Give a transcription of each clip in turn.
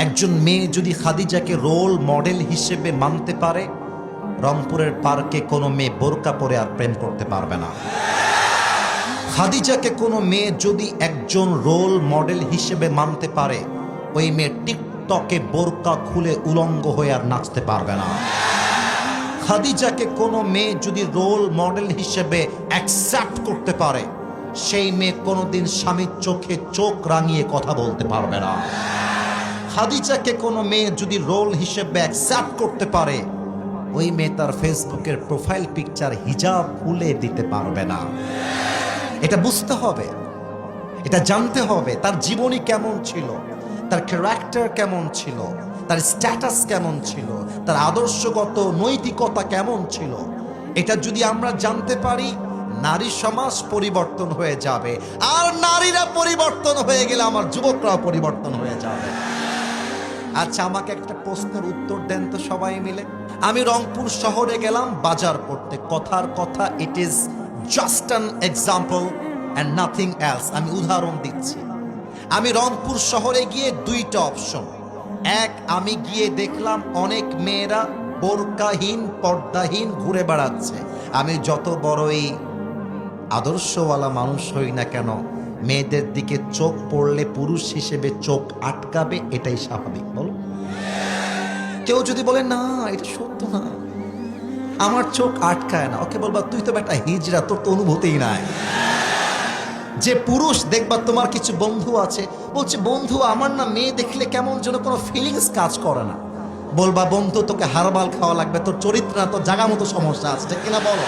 একজন মেয়ে যদি খাদিজাকে রোল মডেল হিসেবে মানতে পারে, রংপুরের পার্কে কোনো মেয়ে বোরকা পরে আর প্রেম করতে পারবে না। খাদিজাকে কোনো মেয়ে যদি একজন রোল মডেল হিসেবে মানতে পারে, ওই মেয়ে টিকটকে বোরকা খুলে উলঙ্গ হয়ে আর নাচতে পারবে না। খাদিজাকে কোনো মেয়ে যদি রোল মডেল হিসেবে অ্যাকসেপ্ট করতে পারে, সেই মেয়ে কোনোদিন স্বামীর চোখে চোখ রাঙিয়ে কথা বলতে পারবে না। খাদিজাকে কোনো মেয়ে যদি রোল হিসেবে অ্যাকসেপ্ট করতে পারে, ওই মেয়ে তার ফেসবুকের প্রোফাইল পিকচার হিজাব খুলে দিতে পারবে না। এটা বুঝতে হবে, এটা জানতে হবে তার জীবনী কেমন ছিল, তার ক্যারেক্টার কেমন ছিল, তার স্ট্যাটাস কেমন ছিল, তার আদর্শগত নৈতিকতা কেমন ছিল। এটা যদি আমরা জানতে পারি, নারী সমাজ পরিবর্তন হয়ে যাবে। আর নারীরা পরিবর্তন হয়ে গেলে আমার যুবকরাও পরিবর্তন হয়ে যাবে। আচ্ছা, আমাকে একটা প্রশ্নের উত্তর দেন তো সবাই মিলে। আমি রংপুর শহরে গেলাম বাজার করতে। কথার কথা, it is just an example and nothing else. আমি উদাহরণ দিচ্ছি। আমি রংপুর শহরে গিয়ে দুইটা অপশন। এক, আমি গিয়ে দেখলাম অনেক মেয়েরা বোরকাহীন পর্দাহীন ঘুরে বেড়াচ্ছে। আমি যত বড়ই আদর্শওয়ালা মানুষ হই না কেন, মেয়েদের দিকে চোখ পড়লে পুরুষ হিসেবে চোখ আটকাবে, এটাই স্বাভাবিক। বলো, কেউ যদি বলে না এটা সত্য না, আমার চোখ আটকায় না, ওকে বলবা তুই তো একটা হিজড়া, তোর তো অনুভূতিই নাই। যে পুরুষ দেখবা, তোমার কিছু বন্ধু আছে, বলছে বন্ধু আমার না মেয়ে দেখলে কেমন যেন কোনো ফিলিংস কাজ করে না, বলবা বন্ধু তোকে হারবাল খাওয়া লাগবে, তোর চরিত্র না, তোর জায়গা মতো সমস্যা আছে, ঠিক কিনা বলো।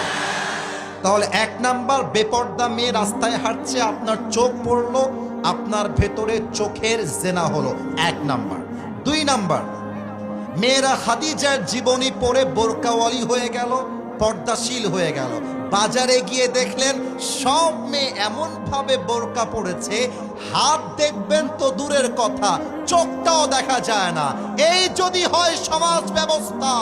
তাহলে এক নাম্বার, বেপর্দা মেয়ে রাস্তায় হাঁটছে, আপনার চোখ পড়লো, আপনার ভেতরে চোখের জেনা হলো, এক নাম্বার। দুই নাম্বার, মেয়েরা খাদিজার জীবনী পড়ে বোরকাওয়ালি হয়ে গেল, পর্দাশীল হয়ে গেল। বাজারে গিয়ে দেখলেন সব মেয়ে এমন ভাবে বোরকা পড়েছে, হাত দেখবেন তো দূরের কথা, চোখটাও দেখা যায় না। এই যদি হয় সমাজ ব্যবস্থা,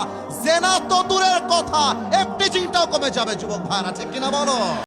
জেনা তো দূরের কথা, এফটিজিংটাও কমে যাবে। যুবক ভাইরা, ঠিক কিনা বলো।